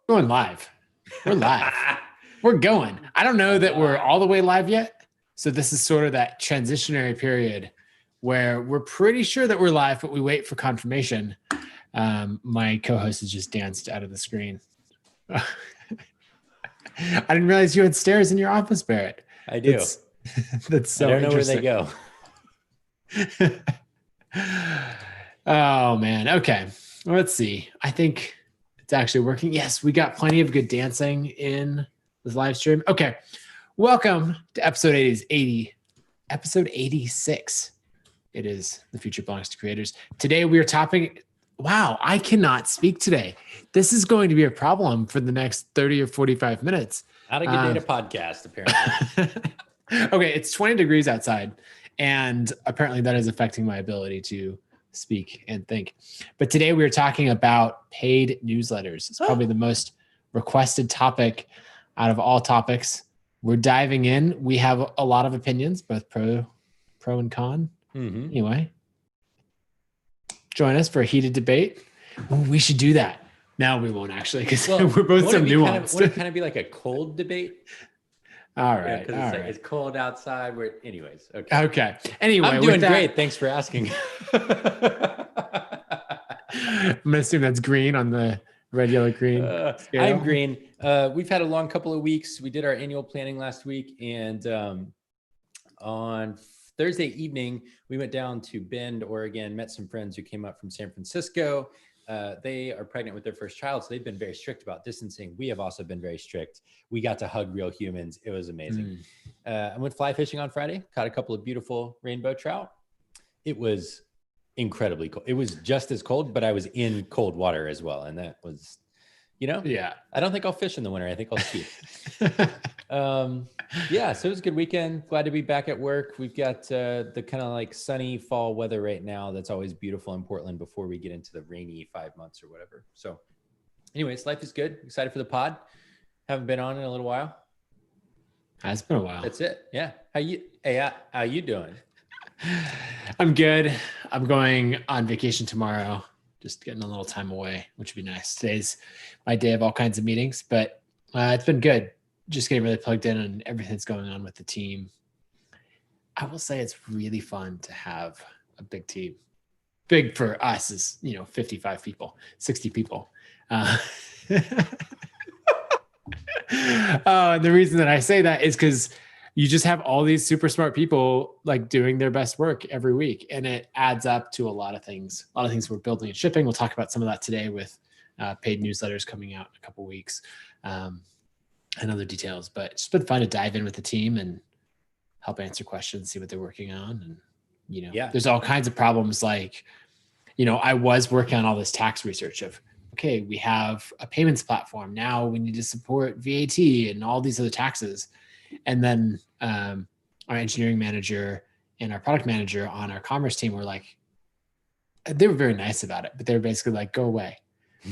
Going live. We're live. We're going. I don't know that we're all the way live yet. So this is sort of that transitionary period where we're pretty sure that we're live, but we wait for confirmation. My co-host has just danced out of the screen. I didn't realize you had stairs in your office, Barrett. I do. That's so I don't know where interesting. they go. Oh, man. Okay. Well, let's see. I think it's actually working. Yes, we got plenty of good dancing in this live stream. Okay. Welcome to episode 86. It is The Future Belongs to Creators. Today we are topping. Wow, I cannot speak today. This is going to be a problem for the next 30 or 45 minutes. Not a good day to podcast, apparently. Okay, it's 20 degrees outside, and apparently that is affecting my ability to speak and think. But today we are talking about paid newsletters. It's probably the most requested topic out of all topics. We're diving in. We have a lot of opinions, both pro and con. Mm-hmm. Anyway, join us for a heated debate. Ooh, we should do that. No, we won't actually, because we're both so nuanced. Would it kind of be like a cold debate? All right. Yeah, it's cold outside. Anyways. Okay. Anyway, I'm doing great. Thanks for asking. I'm gonna assume that's green on the red, yellow, green. I'm green. We've had a long couple of weeks. We did our annual planning last week, and on Thursday evening, we went down to Bend, Oregon, met some friends who came up from San Francisco. They are pregnant with their first child, so they've been very strict about distancing. We have also been very strict. We got to hug real humans. It was amazing. I went fly fishing on Friday, caught a couple of beautiful rainbow trout. It was incredibly cold. It was just as cold, but I was in cold water as well. And that was, yeah. I don't think I'll fish in the winter. I think I'll ski. Yeah, so it was a good weekend. Glad to be back at work. We've got the kind of like sunny fall weather right now. That's always beautiful in Portland before we get into the rainy 5 months or whatever. So anyways, life is good. Excited for the pod. Haven't been on in a little while. It's been a while. That's it. Yeah. How you doing? I'm good. I'm going on vacation tomorrow. Just getting a little time away, which would be nice. Today's my day of all kinds of meetings, but it's been good. Just getting really plugged in on everything that's going on with the team. I will say it's really fun to have a big team. Big for us is, 55 people, 60 people. The reason that I say that is because you just have all these super smart people like doing their best work every week, and it adds up to a lot of things. A lot of things we're building and shipping. We'll talk about some of that today with paid newsletters coming out in a couple of weeks. And other details, but it's been fun to dive in with the team and help answer questions, see what they're working on. And, there's all kinds of problems. Like, I was working on all this tax research of, okay, we have a payments platform. Now we need to support VAT and all these other taxes. And then our engineering manager and our product manager on our commerce team were like, they were very nice about it, but they were basically like, go away.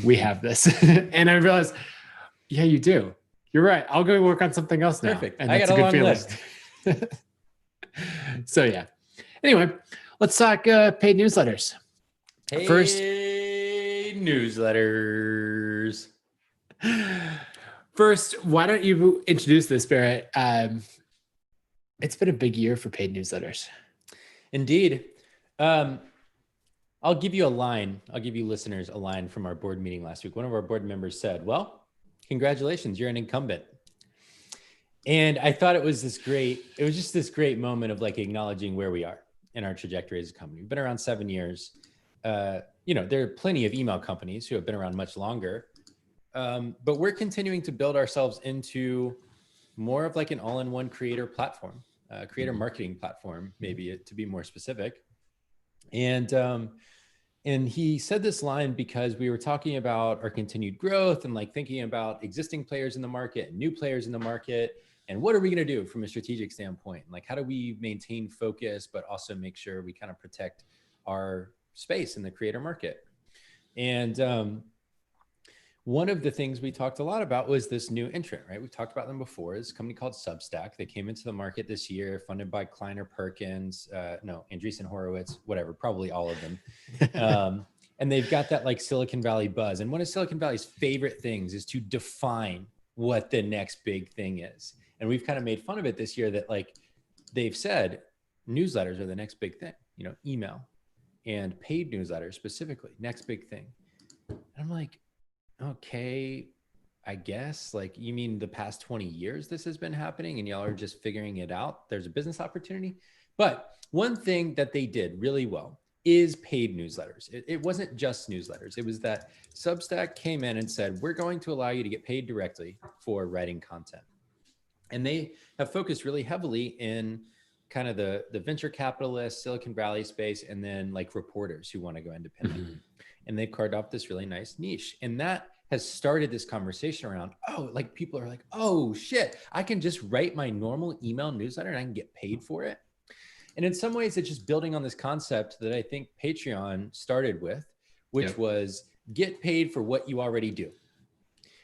We have this. And I realized, yeah, you do. You're right. I'll go work on something else now. Perfect. And I that's got a long feeling. list. So yeah. Anyway, let's talk paid newsletters. Paid newsletters. First, why don't you introduce this, Barrett? It's been a big year for paid newsletters. Indeed. I'll give you a line. I'll give you listeners a line from our board meeting last week. One of our board members said, well, congratulations, you're an incumbent. And I thought it was just this great moment of like acknowledging where we are in our trajectory as a company. We've been around 7 years. There are plenty of email companies who have been around much longer. But we're continuing to build ourselves into more of like an all-in-one creator platform, creator marketing platform, maybe to be more specific. And he said this line because we were talking about our continued growth and like thinking about existing players in the market and new players in the market. And what are we going to do from a strategic standpoint? Like, how do we maintain focus, but also make sure we kind of protect our space in the creator market? And one of the things we talked a lot about was this new entrant, right? We've talked about them before. It's a company called Substack. They came into the market this year, funded by Kleiner Perkins, Andreessen Horowitz, whatever, probably all of them. And they've got that like Silicon Valley buzz. And one of Silicon Valley's favorite things is to define what the next big thing is. And we've kind of made fun of it this year that like they've said newsletters are the next big thing, you know, email and paid newsletters specifically, next big thing. And I'm like, okay, I guess, like, you mean the past 20 years this has been happening and y'all are just figuring it out? There's a business opportunity. But one thing that they did really well is paid newsletters. It wasn't just newsletters. It was that Substack came in and said, we're going to allow you to get paid directly for writing content. And they have focused really heavily in kind of the venture capitalist, Silicon Valley space, and then like reporters who want to go independent. Mm-hmm. And they've carved off this really nice niche. And that has started this conversation around, oh, like people are like, oh shit, I can just write my normal email newsletter and I can get paid for it. And in some ways, it's just building on this concept that I think Patreon started with, which was get paid for what you already do.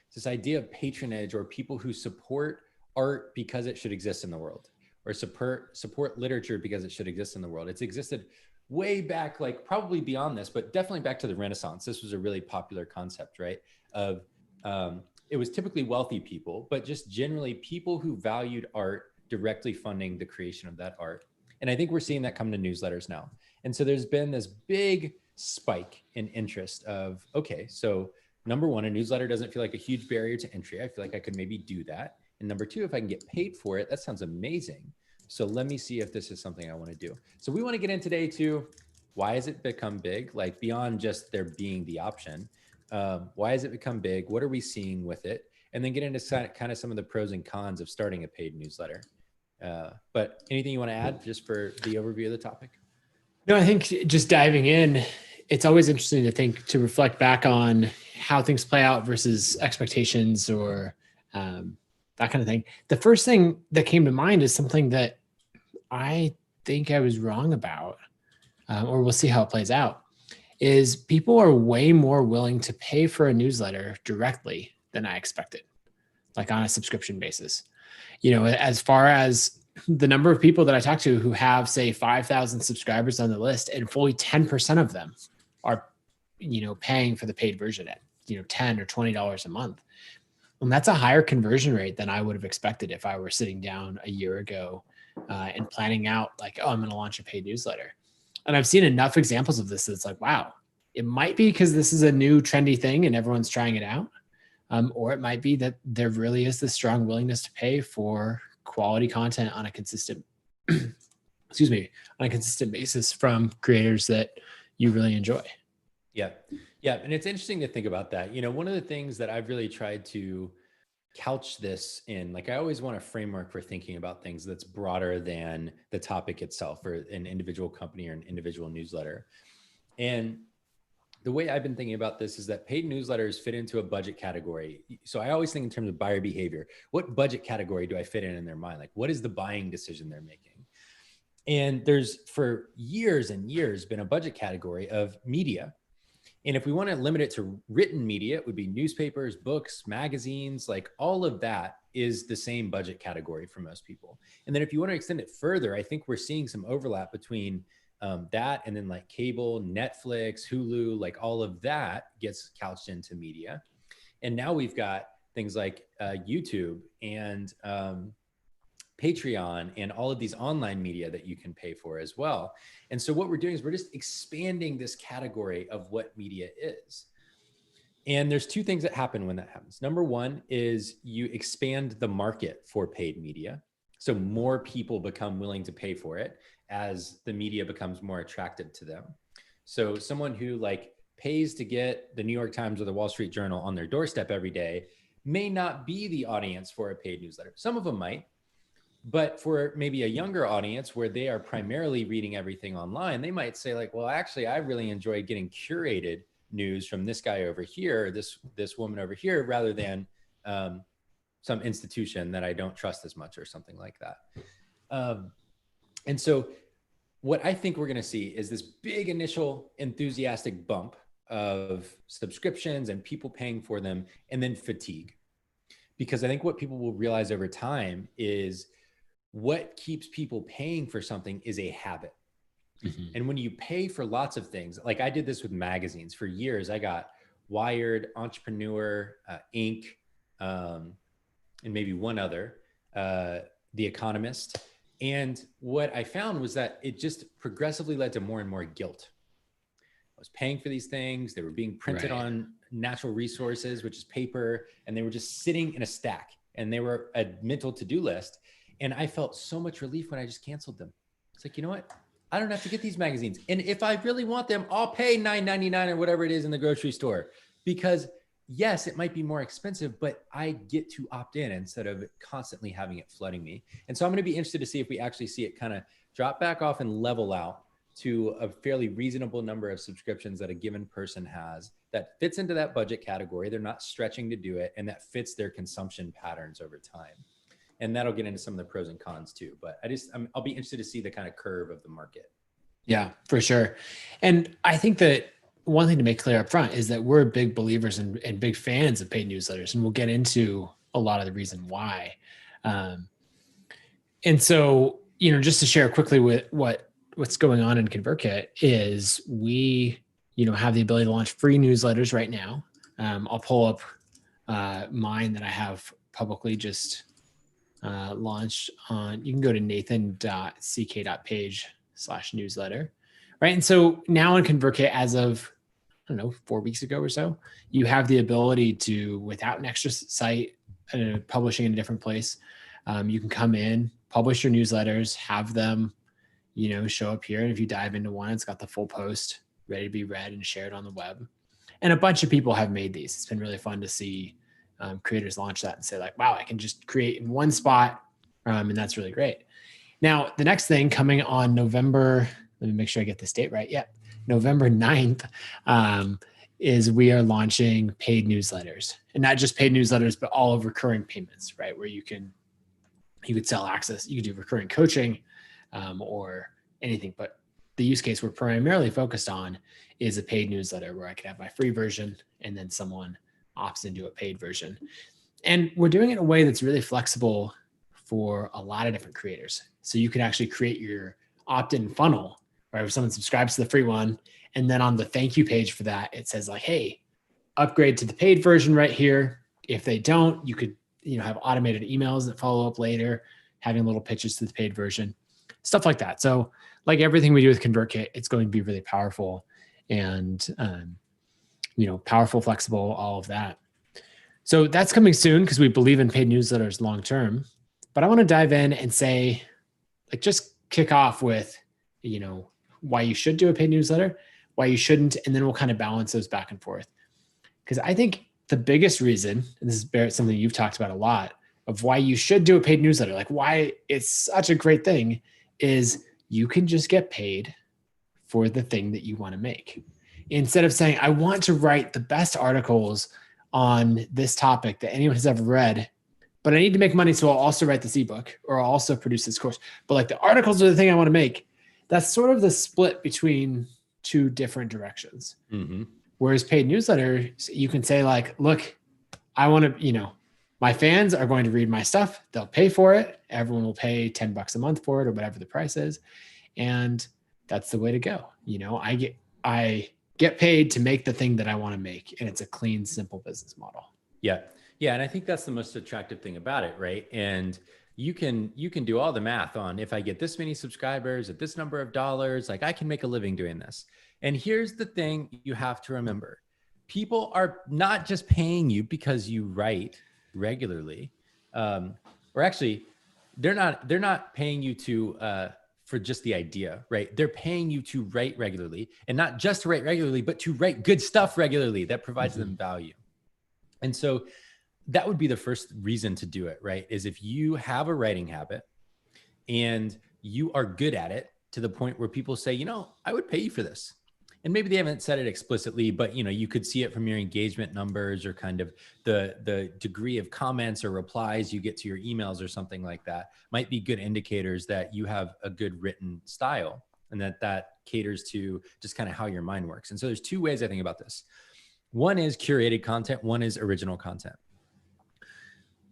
It's this idea of patronage, or people who support art because it should exist in the world, or support literature because it should exist in the world. It's existed way back, like probably beyond this, but definitely back to the Renaissance. This was a really popular concept, right? Of it was typically wealthy people, but just generally people who valued art directly funding the creation of that art. And I think we're seeing that come to newsletters now. And so there's been this big spike in interest of, okay, so number one, a newsletter doesn't feel like a huge barrier to entry. I feel like I could maybe do that. And number two, if I can get paid for it, that sounds amazing. So let me see if this is something I want to do. So we want to get in today to why has it become big? Like beyond just there being the option, why has it become big? What are we seeing with it? And then get into kind of some of the pros and cons of starting a paid newsletter. But anything you want to add just for the overview of the topic? No, I think just diving in, it's always interesting to reflect back on how things play out versus expectations, or that kind of thing. The first thing that came to mind is something that I think I was wrong about, or we'll see how it plays out, is people are way more willing to pay for a newsletter directly than I expected, like on a subscription basis. You know, as far as the number of people that I talk to who have, say, 5,000 subscribers on the list, and fully 10% of them are, you know, paying for the paid version at, you know, $10 or $20 a month. And that's a higher conversion rate than I would have expected if I were sitting down a year ago and planning out like, oh, I'm going to launch a paid newsletter. And I've seen enough examples of this that's like, wow, it might be because this is a new trendy thing and everyone's trying it out. Or it might be that there really is this strong willingness to pay for quality content on a consistent, on a consistent basis from creators that you really enjoy. Yeah. Yeah. And it's interesting to think about that. You know, one of the things that I've really tried to couch this in, like, I always want a framework for thinking about things that's broader than the topic itself, or an individual company or an individual newsletter. And the way I've been thinking about this is that paid newsletters fit into a budget category. So I always think in terms of buyer behavior. What budget category do I fit in their mind? Like, what is the buying decision they're making? And there's, for years and years, been a budget category of media. And if we want to limit it to written media, it would be newspapers, books, magazines, like all of that is the same budget category for most people. And then if you want to extend it further, I think we're seeing some overlap between that and then like cable, Netflix, Hulu, like all of that gets couched into media. And now we've got things like YouTube and Patreon and all of these online media that you can pay for as well. And so what we're doing is we're just expanding this category of what media is. And there's two things that happen when that happens. Number one is you expand the market for paid media. So more people become willing to pay for it as the media becomes more attractive to them. So someone who like pays to get the New York Times or the Wall Street Journal on their doorstep every day may not be the audience for a paid newsletter. Some of them might, but for maybe a younger audience where they are primarily reading everything online, they might say like, well, actually, I really enjoy getting curated news from this guy over here, this woman over here, rather than some institution that I don't trust as much or something like that. And so what I think we're going to see is this big initial enthusiastic bump of subscriptions and people paying for them, and then fatigue. Because I think what people will realize over time is what keeps people paying for something is a habit. Mhm. And when you pay for lots of things, like I did this with magazines for years, I got Wired, Entrepreneur, Inc., and maybe one other, The Economist. And what I found was that it just progressively led to more and more guilt. I was paying for these things. They were being printed Right. on natural resources, which is paper, and they were just sitting in a stack, and they were a mental to-do list. And I felt so much relief when I just canceled them. It's like, you know what? I don't have to get these magazines. And if I really want them, I'll pay $9.99 or whatever it is in the grocery store, because yes, it might be more expensive, but I get to opt in instead of constantly having it flooding me. And so I'm going to be interested to see if we actually see it kind of drop back off and level out to a fairly reasonable number of subscriptions that a given person has that fits into that budget category. They're not stretching to do it, and that fits their consumption patterns over time. And that'll get into some of the pros and cons too. But I'll be interested to see the kind of curve of the market. Yeah, for sure. And I think that one thing to make clear up front is that we're big believers and big fans of paid newsletters, and we'll get into a lot of the reason why. Um, and so, just to share quickly with what's going on in ConvertKit is we, have the ability to launch free newsletters right now. I'll pull up mine that I have publicly just launched on. You can go to nathan.ck.page/newsletter. Right. And so now in ConvertKit, as of, 4 weeks ago or so, you have the ability to, without an extra site, publishing in a different place, you can come in, publish your newsletters, have them, show up here. And if you dive into one, it's got the full post ready to be read and shared on the web. And a bunch of people have made these. It's been really fun to see creators launch that and say like, wow, I can just create in one spot. And that's really great. Now, the next thing coming on November, let me make sure I get this date right. Yeah. November 9th is we are launching paid newsletters, and not just paid newsletters, but all of recurring payments, right? Where you could sell access, you could do recurring coaching or anything. But the use case we're primarily focused on is a paid newsletter where I could have my free version and then someone opts into a paid version. And we're doing it in a way that's really flexible for a lot of different creators. So you can actually create your opt-in funnel, right? If someone subscribes to the free one, and then on the thank you page for that, it says like, hey, upgrade to the paid version right here. If they don't, you could, have automated emails that follow up later, having little pitches to the paid version, stuff like that. So like everything we do with ConvertKit, it's going to be really powerful and, powerful, flexible, all of that. So that's coming soon because we believe in paid newsletters long-term. But I want to dive in and say, like, just kick off with, why you should do a paid newsletter, why you shouldn't, and then we'll kind of balance those back and forth. Because I think the biggest reason, and this is Barrett, something you've talked about a lot, of why you should do a paid newsletter, like why it's such a great thing, is you can just get paid for the thing that you want to make. Instead of saying, I want to write the best articles on this topic that anyone has ever read, but I need to make money, so I'll also write this ebook or I'll also produce this course. But like the articles are the thing I want to make. That's sort of the split between two different directions. Mm-hmm. Whereas paid newsletter, you can say like, look, I want to, my fans are going to read my stuff. They'll pay for it. Everyone will pay $10 a month for it or whatever the price is. And that's the way to go. I get paid to make the thing that I want to make. And it's a clean, simple business model. Yeah. Yeah. And I think that's the most attractive thing about it. Right. And you can do all the math on, if I get this many subscribers at this number of dollars, like I can make a living doing this. And here's the thing you have to remember. People are not just paying you because you write regularly. Or actually they're not paying you for just the idea, right? They're paying you to write regularly, and not just to write regularly, but to write good stuff regularly that provides them value. And so that would be the first reason to do it, right? Is if you have a writing habit and you are good at it to the point where people say, I would pay you for this. And maybe they haven't said it explicitly, but you could see it from your engagement numbers or kind of the degree of comments or replies you get to your emails or something like that might be good indicators that you have a good written style and that caters to just kind of how your mind works. And so there's two ways I think about this. One is curated content. One is original content.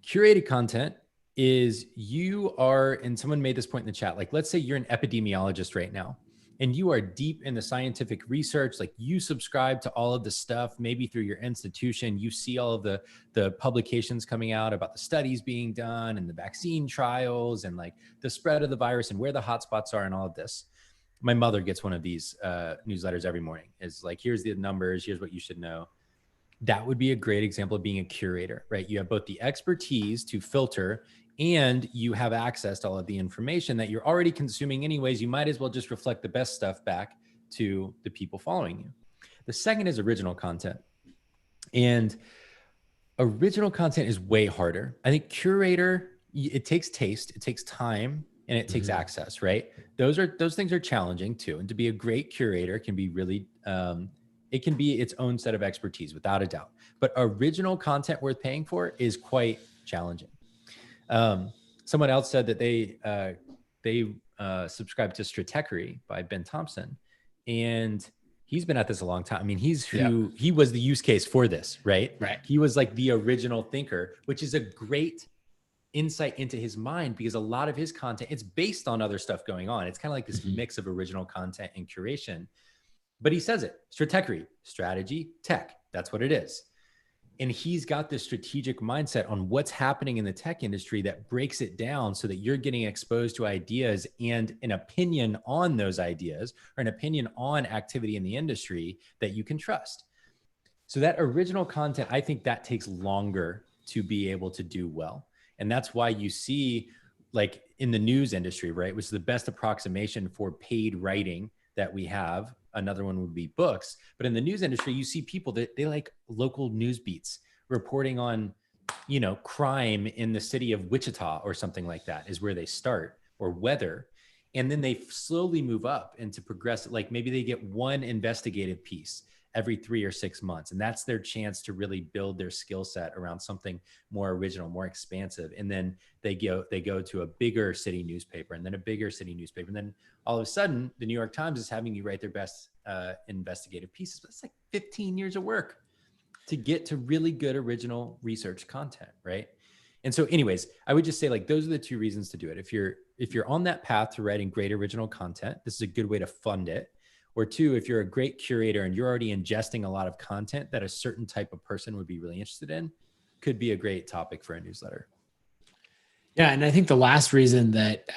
Curated content is and someone made this point in the chat, like let's say you're an epidemiologist right now and you are deep in the scientific research, like you subscribe to all of the stuff, maybe through your institution, you see all of the publications coming out about the studies being done and the vaccine trials and like the spread of the virus and where the hotspots are and all of this. My mother gets one of these newsletters every morning. It's like, here's the numbers, here's what you should know. That would be a great example of being a curator, right? You have both the expertise to filter and you have access to all of the information that you're already consuming anyways. You might as well just reflect the best stuff back to the people following you. The second is original content. And original content is way harder. I think curator, it takes taste, it takes time, and it takes access, right? Those things are challenging too. And to be a great curator can be really, it can be its own set of expertise without a doubt. But original content worth paying for is quite challenging. Someone else said that they subscribe to Stratechery by Ben Thompson, and he's been at this a long time. I mean, he was the use case for this, right? Right. He was like the original thinker, which is a great insight into his mind because a lot of his content, it's based on other stuff going on. It's kind of like this mix of original content and curation. But he says it, Stratechery, strategy, tech. That's what it is. And he's got this strategic mindset on what's happening in the tech industry that breaks it down so that you're getting exposed to ideas and an opinion on those ideas or an opinion on activity in the industry that you can trust. So that original content, I think that takes longer to be able to do well. And that's why you see like in the news industry, right, which is the best approximation for paid writing that we have. Another one would be books. But in the news industry, you see people that they like local news beats reporting on, you know, crime in the city of Wichita or something like that is where they start, or weather. And then they slowly move up into progressive, like maybe they get one investigative piece every 3 or 6 months. And that's their chance to really build their skill set around something more original, more expansive. And then they go to a bigger city newspaper and then a bigger city newspaper. And then all of a sudden the New York Times is having you write their best investigative pieces. But it's like 15 years of work to get to really good original research content, right? And so anyways, I would just say like, those are the two reasons to do it. If you're on that path to writing great original content, this is a good way to fund it. Or two, if you're a great curator and you're already ingesting a lot of content that a certain type of person would be really interested in, could be a great topic for a newsletter. Yeah, and I think the last reason that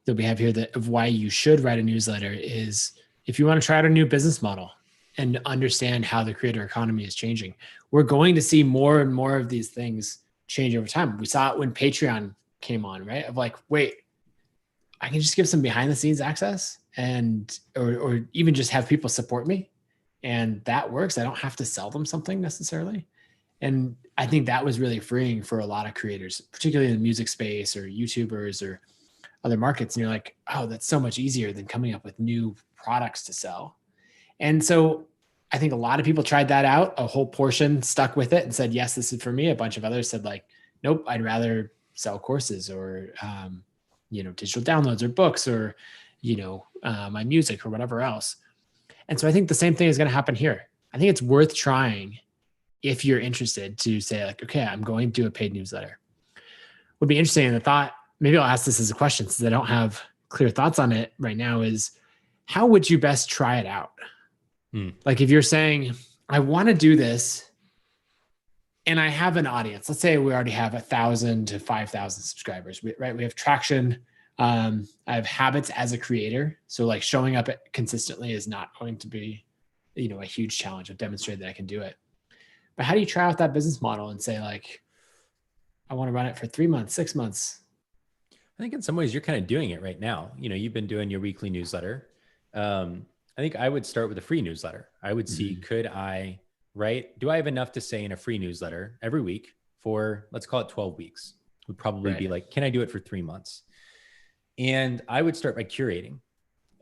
that we have here of why you should write a newsletter is if you want to try out a new business model and understand how the creator economy is changing. We're going to see more and more of these things change over time. We saw it when Patreon came on, right? Of like, wait, I can just give some behind the scenes access and or even just have people support me, and that works. I don't have to sell them something necessarily. And I think that was really freeing for a lot of creators, particularly in the music space or YouTubers or other markets. And you're like, oh, that's so much easier than coming up with new products to sell. And so I think a lot of people tried that out. A whole portion stuck with it and said, yes, this is for me. A bunch of others said like, nope, I'd rather sell courses or, digital downloads or books or, my music or whatever else. And so I think the same thing is going to happen here. I think it's worth trying if you're interested to say like, okay, I'm going to do a paid newsletter. Would be interesting. And the thought, maybe I'll ask this as a question since I don't have clear thoughts on it right now, is how would you best try it out? Like if you're saying, I want to do this and I have an audience, let's say we already have 1,000 to 5,000 subscribers, right? We have traction. I have habits as a creator. So like showing up consistently is not going to be, a huge challenge. I've demonstrated that I can do it. But how do you try out that business model and say like, I want to run it for 3 months, 6 months? I think in some ways you're kind of doing it right now. You've been doing your weekly newsletter. I think I would start with a free newsletter. I would see, do I have enough to say in a free newsletter every week for, let's call it 12 weeks, would probably be like, can I do it for 3 months? And I would start by curating.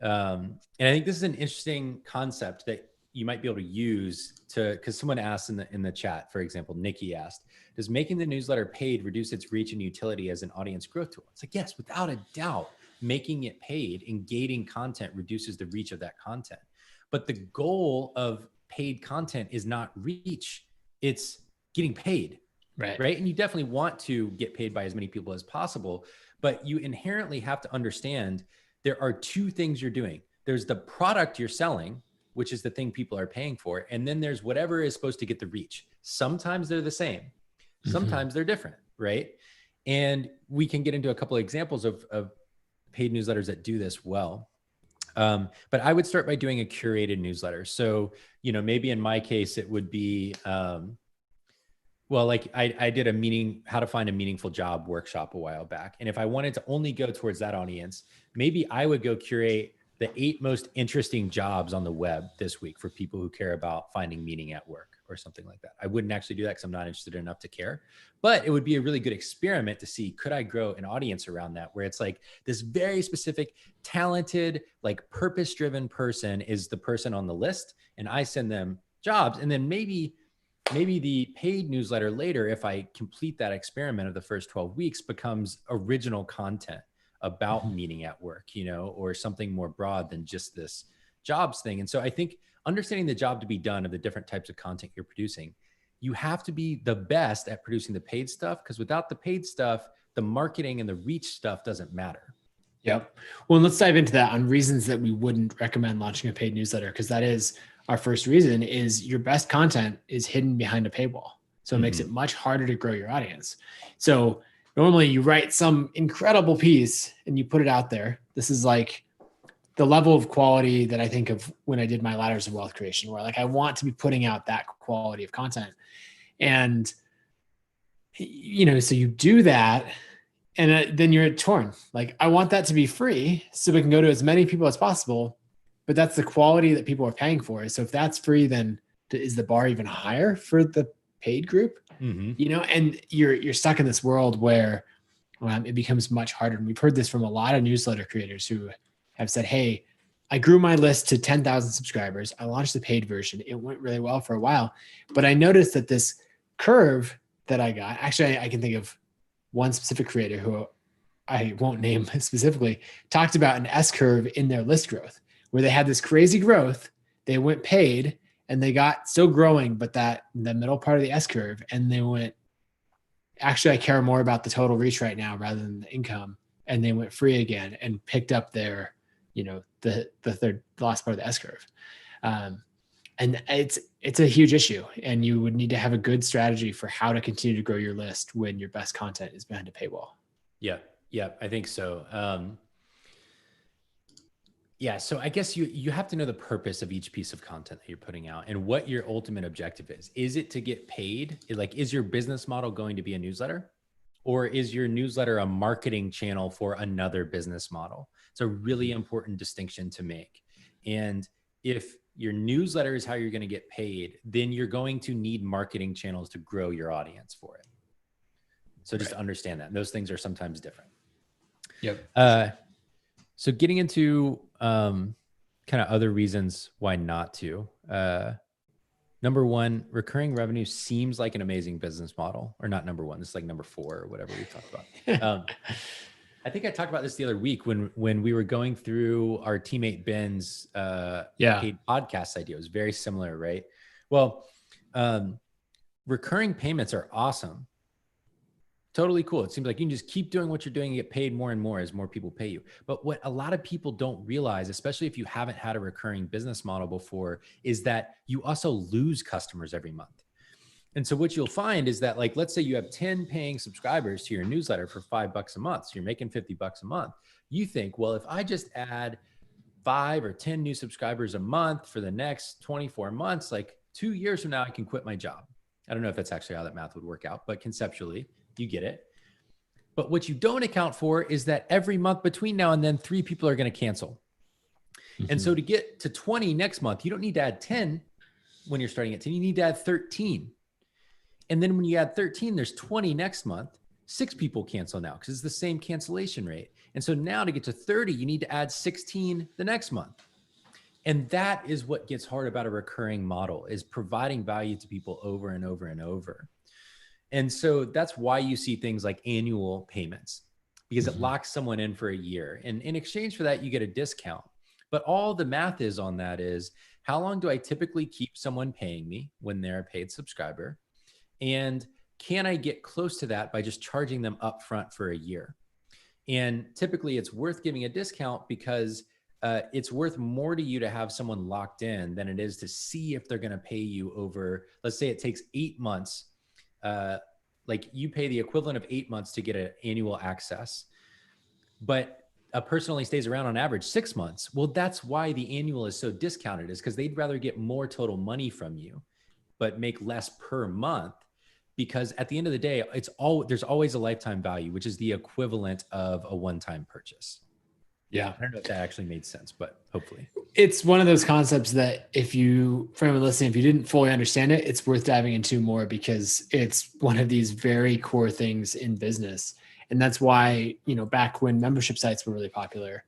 And I think this is an interesting concept that you might be able to use because someone asked in the chat, for example, Nikki asked, does making the newsletter paid reduce its reach and utility as an audience growth tool? It's like, yes, without a doubt, making it paid and gating content reduces the reach of that content. But the goal of paid content is not reach, it's getting paid, right? And you definitely want to get paid by as many people as possible, but you inherently have to understand there are two things you're doing. there's the product you're selling, which is the thing people are paying for. And then there's whatever is supposed to get the reach. Sometimes they're the same. Sometimes they're different, right? And we can get into a couple of examples of paid newsletters that do this well. But I would start by doing a curated newsletter. So, maybe in my case, it would be, like I did how to find a meaningful job workshop a while back. And if I wanted to only go towards that audience, maybe I would go curate the 8 most interesting jobs on the web this week for people who care about finding meaning at work or something like that. I wouldn't actually do that because I'm not interested enough to care, but it would be a really good experiment to see, could I grow an audience around that, where it's like this very specific, talented, like purpose-driven person is the person on the list, and I send them jobs. And then maybe the paid newsletter later, if I complete that experiment of the first 12 weeks, becomes original content about meaning at work, or something more broad than just this jobs thing. And so I think understanding the job to be done of the different types of content you're producing, you have to be the best at producing the paid stuff, because without the paid stuff, the marketing and the reach stuff doesn't matter. Yep. Well, let's dive into that on reasons that we wouldn't recommend launching a paid newsletter, because that is our first reason, is your best content is hidden behind a paywall. So it makes it much harder to grow your audience. So normally you write some incredible piece and you put it out there. This is like the level of quality that I think of when I did my ladders of wealth creation, where like I want to be putting out that quality of content. And, so you do that, and then you're torn. Like, I want that to be free so we can go to as many people as possible, but that's the quality that people are paying for. So if that's free, then is the bar even higher for the paid group? And you're stuck in this world where it becomes much harder. And we've heard this from a lot of newsletter creators who have said, hey, I grew my list to 10,000 subscribers. I launched the paid version. It went really well for a while, but I noticed that this curve that I got, actually, I can think of one specific creator who I won't name specifically, talked about an S curve in their list growth, where they had this crazy growth. They went paid and they got still growing, but that the middle part of the S curve, and they went, actually, I care more about the total reach right now rather than the income. And they went free again and picked up their, the last part of the S curve. And it's a huge issue, and you would need to have a good strategy for how to continue to grow your list when your best content is behind a paywall. Yeah, I think so. So I guess you have to know the purpose of each piece of content that you're putting out and what your ultimate objective is. Is it to get paid? Like, is your business model going to be a newsletter? Or is your newsletter a marketing channel for another business model? It's a really important distinction to make. And if your newsletter is how you're going to get paid, then you're going to need marketing channels to grow your audience for it. So just understand that. And those things are sometimes different. Yep. So getting into kind of other reasons why not to. Number one, recurring revenue seems like an amazing business model, or not number one. This is like number 4 or whatever we talked about. I think I talked about this the other week when we were going through our teammate Ben's paid podcast idea. It was very similar, right? Well, recurring payments are awesome. Totally cool. It seems like you can just keep doing what you're doing and get paid more and more as more people pay you. But what a lot of people don't realize, especially if you haven't had a recurring business model before, is that you also lose customers every month. And so what you'll find is that, like, let's say you have 10 paying subscribers to your newsletter for $5 a month. So you're making $50 a month. You think, well, if I just add 5 or 10 new subscribers a month for the next 24 months, like 2 years from now, I can quit my job. I don't know if that's actually how that math would work out, but conceptually, you get it. But what you don't account for is that every month between now and then, 3 people are going to cancel. And so to get to 20 next month, you don't need to add 10 when you're starting at 10. You need to add 13. And then when you add 13, there's 20 next month. 6 people cancel now because it's the same cancellation rate. And so now to get to 30, you need to add 16 the next month. And that is what gets hard about a recurring model, is providing value to people over and over and over. And so that's why you see things like annual payments, because it locks someone in for a year. And in exchange for that, you get a discount. But all the math is on that is, how long do I typically keep someone paying me when they're a paid subscriber? And can I get close to that by just charging them upfront for a year? And typically it's worth giving a discount because it's worth more to you to have someone locked in than it is to see if they're going to pay you over, let's say it takes 8 months. Like you pay the equivalent of 8 months to get an annual access, but a person only stays around on average 6 months. Well, that's why the annual is so discounted, is because they'd rather get more total money from you, but make less per month. Because at the end of the day, there's always a lifetime value, which is the equivalent of a one-time purchase. Yeah. I don't know if that actually made sense, but hopefully. It's one of those concepts that for anyone listening, if you didn't fully understand it, it's worth diving into more, because it's one of these very core things in business. And that's why, back when membership sites were really popular,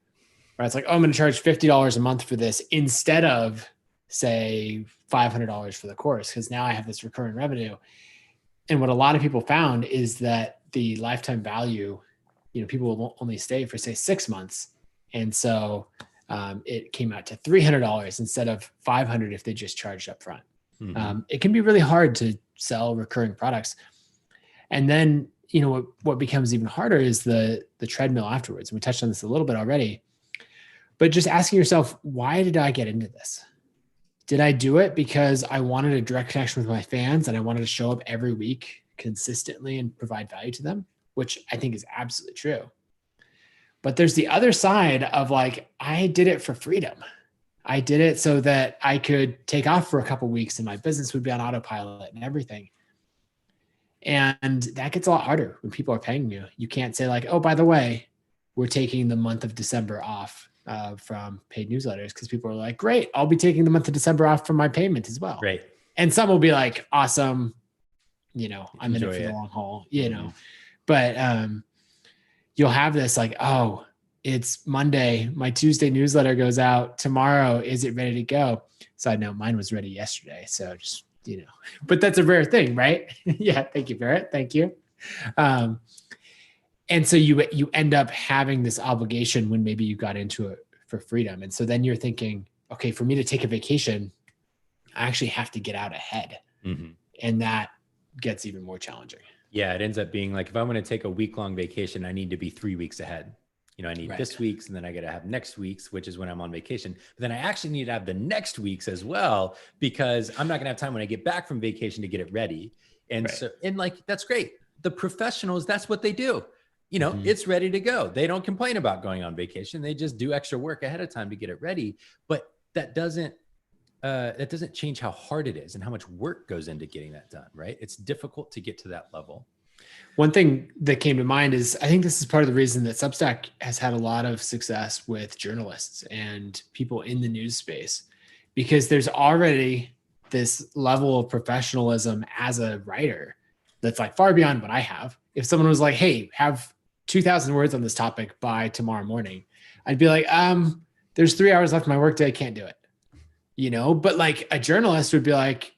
right? It's like, oh, I'm going to charge $50 a month for this instead of, say, $500 for the course, because now I have this recurring revenue. And what a lot of people found is that the lifetime value, people will only stay for, say, 6 months. And so it came out to $300 instead of $500 if they just charged up front. Mm-hmm. It can be really hard to sell recurring products. And then, what becomes even harder is the treadmill afterwards. And we touched on this a little bit already, but just asking yourself, why did I get into this? Did I do it because I wanted a direct connection with my fans and I wanted to show up every week consistently and provide value to them, which I think is absolutely true. But there's the other side of like, I did it for freedom. I did it so that I could take off for a couple of weeks and my business would be on autopilot and everything. And that gets a lot harder when people are paying you. You can't say like, oh, by the way, we're taking the month of December off from paid newsletters, because people are like, great, I'll be taking the month of December off from my payment as well. Right. And some will be like, awesome, I'm in it for the long haul, but you'll have this like, oh, it's Monday, my Tuesday newsletter goes out tomorrow. Is it ready to go? Side note, mine was ready yesterday. So just, but that's a rare thing, right? Yeah. Thank you, Barrett. Thank you. And so you end up having this obligation when maybe you got into it for freedom. And so then you're thinking, okay, for me to take a vacation, I actually have to get out ahead. Mm-hmm. And that gets even more challenging. Yeah. It ends up being like, if I'm going to take a week-long vacation, I need to be 3 weeks ahead. I need this week's, and then I got to have next week's, which is when I'm on vacation. But then I actually need to have the next week's as well, because I'm not going to have time when I get back from vacation to get it ready. And so, that's great. The professionals, that's what they do. Mm-hmm. It's ready to go. They don't complain about going on vacation. They just do extra work ahead of time to get it ready. But that doesn't change how hard it is and how much work goes into getting that done, right? It's difficult to get to that level. One thing that came to mind is, I think this is part of the reason that Substack has had a lot of success with journalists and people in the news space, because there's already this level of professionalism as a writer that's like far beyond what I have. If someone was like, hey, have 2,000 words on this topic by tomorrow morning, I'd be like, there's 3 hours left in my workday. I can't do it, but like a journalist would be like,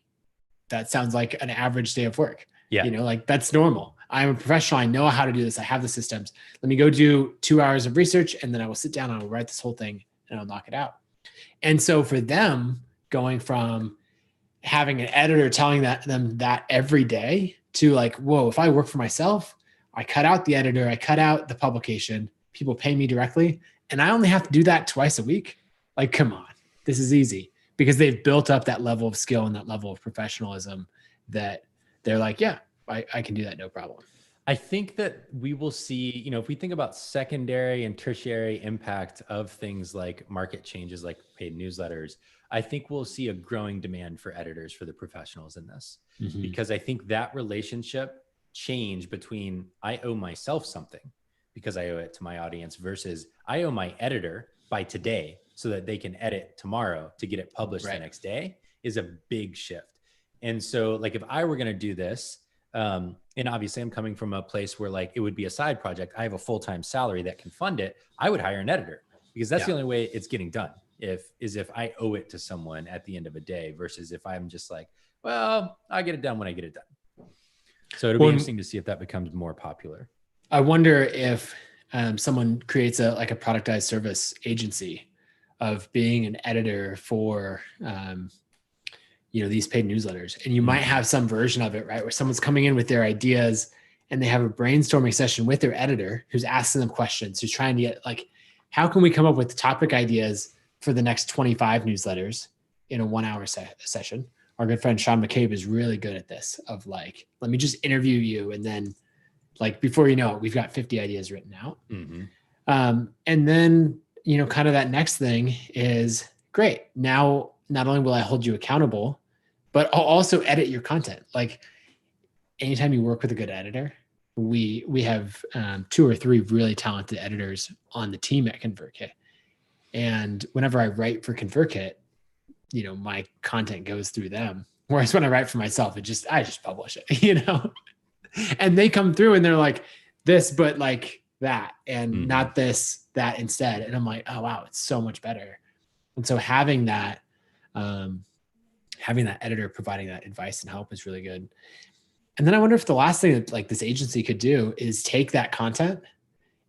that sounds like an average day of work. Yeah. Like that's normal. I'm a professional. I know how to do this. I have the systems. Let me go do 2 hours of research, and then I will sit down and I'll write this whole thing and I'll knock it out. And so for them, going from having an editor telling them that every day to like, whoa, if I work for myself, I cut out the editor, I cut out the publication, people pay me directly, and I only have to do that twice a week. Like, come on, this is easy, because they've built up that level of skill and that level of professionalism that they're like, yeah, I can do that, no problem. I think that we will see, if we think about secondary and tertiary impact of things like market changes, like paid newsletters, I think we'll see a growing demand for editors for the professionals in this, because I think that relationship change between I owe myself something because I owe it to my audience versus I owe my editor by today so that they can edit tomorrow to get it published the next day is a big shift. And so like, if I were going to do this, and obviously I'm coming from a place where like, it would be a side project. I have a full-time salary that can fund it. I would hire an editor, because that's the only way it's getting done. If I owe it to someone at the end of a day versus if I'm just like, well, I get it done when I get it done. So it'll be interesting to see if that becomes more popular. I wonder if someone creates a productized service agency of being an editor for, these paid newsletters, and you might have some version of it, right, where someone's coming in with their ideas and they have a brainstorming session with their editor who's asking them questions, who's trying to get like how can we come up with topic ideas for the next 25 newsletters in a 1 hour session? Our good friend Sean McCabe is really good at this of like, let me just interview you. And then like, before you know it, we've got 50 ideas written out. And then, kind of that next thing is great. Now, not only will I hold you accountable, but I'll also edit your content. Like anytime you work with a good editor, we have 2 or 3 really talented editors on the team at ConvertKit. And whenever I write for ConvertKit, my content goes through them. Whereas when I write for myself, I just publish it, and they come through and they're like this, but like that, and not this, that instead. And I'm like, oh, wow, it's so much better. And so having that editor providing that advice and help is really good. And then I wonder if the last thing that like this agency could do is take that content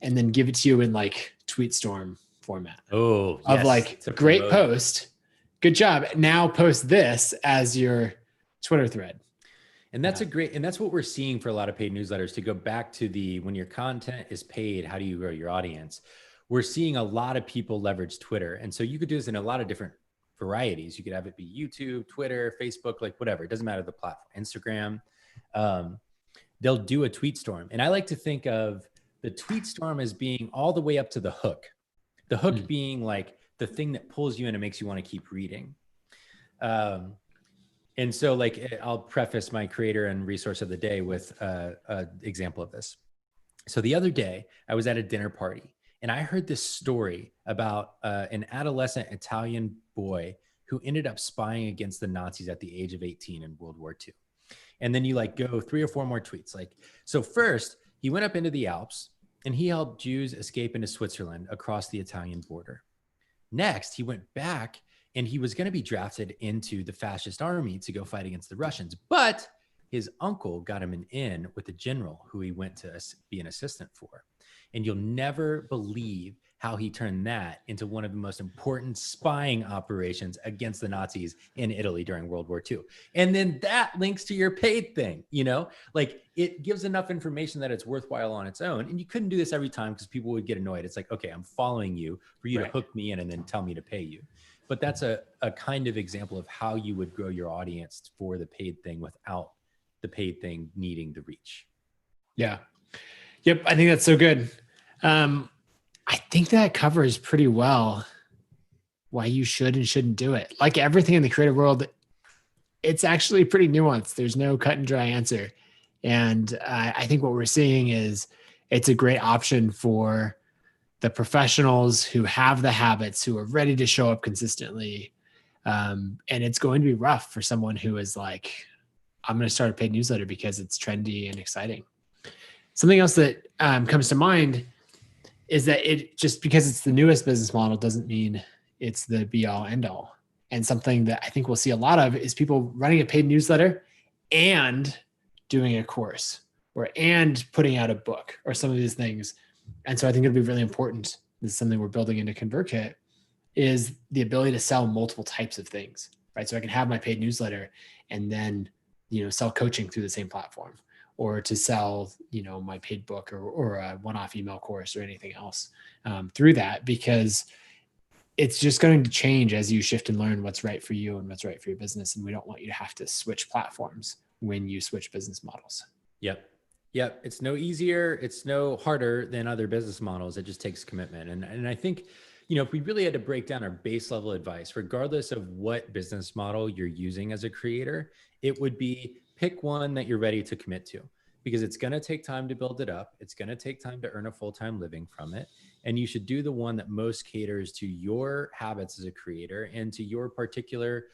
and then give it to you in like TweetStorm format. Oh, of yes, like great post, good job. Now post this as your Twitter thread. And that's and that's what we're seeing for a lot of paid newsletters. To go back to when your content is paid, how do you grow your audience? We're seeing a lot of people leverage Twitter. And so you could do this in a lot of different varieties. You could have it be YouTube, Twitter, Facebook, like whatever. It doesn't matter the platform, Instagram. They'll do a tweet storm. And I like to think of the tweet storm as being all the way up to the hook. The hook being like the thing that pulls you in and makes you want to keep reading. And so like, I'll preface my creator and resource of the day with an example of this. So the other day I was at a dinner party and I heard this story about an adolescent Italian boy who ended up spying against the Nazis at the age of 18 in World War II. And then you like go 3 or 4 more tweets. Like, so first he went up into the Alps and he helped Jews escape into Switzerland across the Italian border. Next, he went back and he was going to be drafted into the fascist army to go fight against the Russians. But his uncle got him an in with a general who he went to be an assistant for. And you'll never believe how he turned that into one of the most important spying operations against the Nazis in Italy during World War II. And then that links to your paid thing, like it gives enough information that it's worthwhile on its own. And you couldn't do this every time because people would get annoyed. It's like, okay, I'm following you for you to hook me in and then tell me to pay you. But that's a kind of example of how you would grow your audience for the paid thing without the paid thing needing the reach. Yeah. Yep. I think that's so good. I think that covers pretty well why you should and shouldn't do it. Like everything in the creative world, it's actually pretty nuanced. There's no cut and dry answer. And I think what we're seeing is it's a great option for the professionals who have the habits, who are ready to show up consistently. And it's going to be rough for someone who is like, I'm going to start a paid newsletter because it's trendy and exciting. Something else that comes to mind is that it just because it's the newest business model doesn't mean it's the be all end all. And something that I think we'll see a lot of is people running a paid newsletter and doing a course and putting out a book or some of these things. And so I think it'll be really important. This is something we're building into ConvertKit, is the ability to sell multiple types of things, right? So I can have my paid newsletter and then, sell coaching through the same platform, or to sell, my paid book or a one-off email course or anything else through that, because it's just going to change as you shift and learn what's right for you and what's right for your business. And we don't want you to have to switch platforms when you switch business models. Yep. It's no easier. It's no harder than other business models. It just takes commitment. And I think, if we really had to break down our base level advice, regardless of what business model you're using as a creator, it would be pick one that you're ready to commit to, because it's going to take time to build it up. It's going to take time to earn a full-time living from it. And you should do the one that most caters to your habits as a creator and to your particular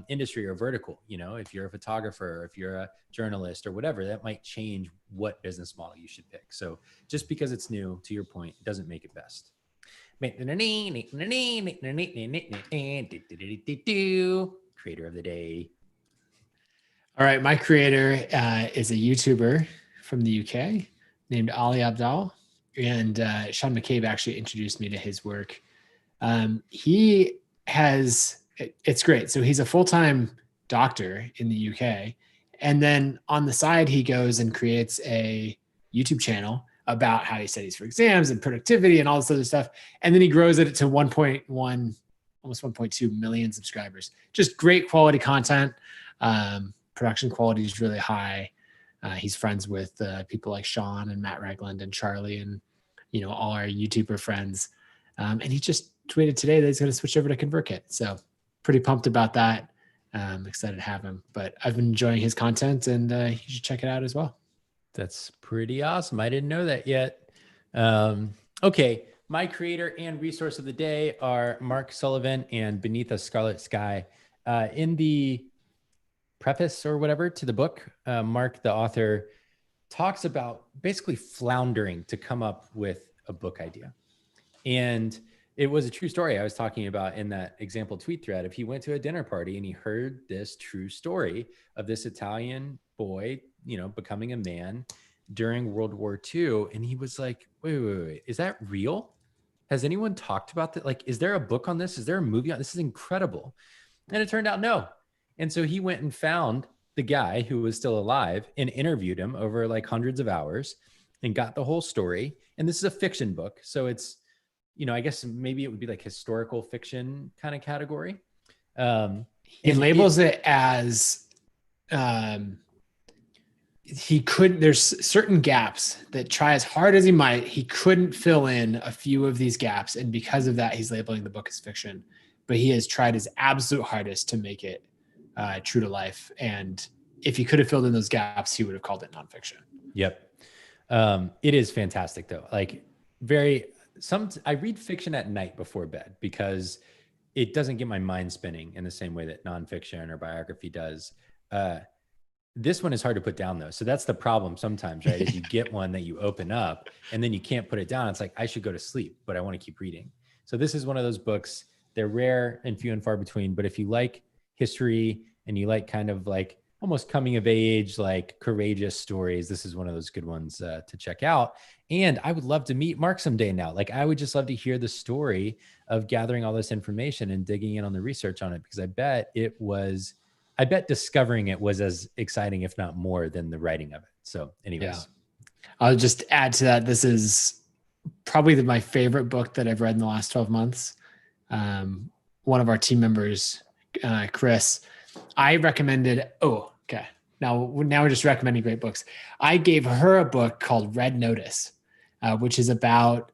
industry or vertical. If you're a photographer, or if you're a journalist or whatever, that might change what business model you should pick. So just because it's new, to your point, doesn't make it best. Creator of the day. All right. My creator is a YouTuber from the UK named Ali Abdal. And Sean McCabe actually introduced me to his work. It's great. So he's a full-time doctor in the UK. And then on the side, he goes and creates a YouTube channel about how he studies for exams and productivity and all this other stuff. And then he grows it to 1.1, almost 1.2 million subscribers. Just great quality content. Production quality is really high. He's friends with people like Sean and Matt Regland and Charlie and, all our YouTuber friends. And he just tweeted today that he's going to switch over to ConvertKit. So pretty pumped about that. Excited to have him, but I've been enjoying his content, and you should check it out as well. That's pretty awesome. I didn't know that yet. Okay. My creator and resource of the day are Mark Sullivan and Beneath a Scarlet Sky. In the preface or whatever to the book, Mark, the author, talks about basically floundering to come up with a book idea. And it was a true story I was talking about in that example tweet thread. If he went to a dinner party and he heard this true story of this Italian boy, becoming a man during World War II. And he was like, wait, is that real? Has anyone talked about that? Like, is there a book on this? Is there a movie on this? This is incredible. And it turned out no. And so he went and found the guy who was still alive and interviewed him over like hundreds of hours and got the whole story. And this is a fiction book. So it's, I guess maybe it would be like historical fiction kind of category. He labels it as there's certain gaps that try as hard as he might, he couldn't fill in a few of these gaps. And because of that, he's labeling the book as fiction, but he has tried his absolute hardest to make it true to life. And if he could have filled in those gaps, he would have called it nonfiction. Yep. It is fantastic though. Like I read fiction at night before bed because it doesn't get my mind spinning in the same way that nonfiction or biography does. This one is hard to put down though. So that's the problem sometimes, right? Is you get one that you open up and then you can't put it down. It's like, I should go to sleep, but I want to keep reading. So this is one of those books. They're rare and few and far between, but if you like history and you like kind of like almost coming of age, like courageous stories, this is one of those good ones to check out. And I would love to meet Mark someday now. Like I would just love to hear the story of gathering all this information and digging in on the research on it, because I bet discovering it was as exciting, if not more, than the writing of it. So anyways. Yeah. I'll just add to that. This is probably my favorite book that I've read in the last 12 months. One of our team members, Chris, I recommended, okay. Now we're just recommending great books. I gave her a book called Red Notice, which is about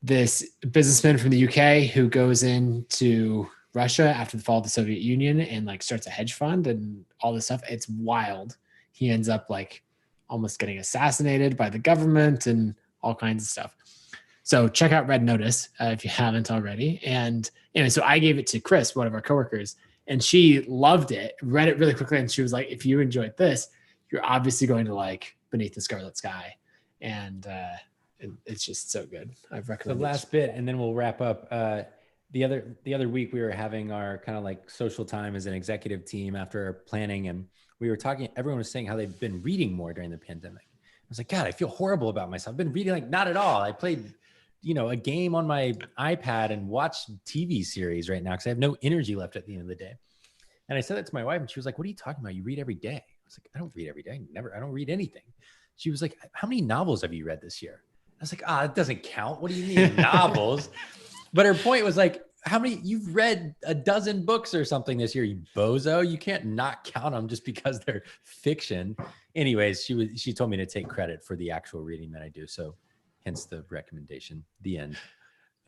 this businessman from the UK who goes into Russia after the fall of the Soviet Union and like starts a hedge fund and all this stuff. It's wild. He ends up like almost getting assassinated by the government and all kinds of stuff. So check out Red Notice if you haven't already. And anyway, so I gave it to Chris, one of our coworkers, and she loved it, read it really quickly. And she was like, if you enjoyed this, you're obviously going to like Beneath the Scarlet Sky. And it's just so good. I've recommended the last bit, and then we'll wrap up. The other week we were having our kind of like social time as an executive team after planning, and we were talking, everyone was saying how they've been reading more during the pandemic. I was like, God, I feel horrible about myself. I've been reading like not at all. I played, a game on my iPad and watched TV series right now because I have no energy left at the end of the day. And I said that to my wife and she was like, what are you talking about? You read every day. I was like, I don't read every day. I don't read anything. She was like, how many novels have you read this year? I was like, it doesn't count. What do you mean novels? But her point was like, you've read a dozen books or something this year, you bozo. You can't not count them just because they're fiction. Anyways, she told me to take credit for the actual reading that I do. So hence the recommendation, the end.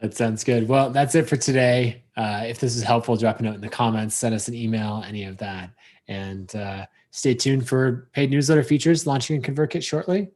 That sounds good. Well, that's it for today. If this is helpful, drop a note in the comments, send us an email, any of that. And stay tuned for paid newsletter features launching in ConvertKit shortly.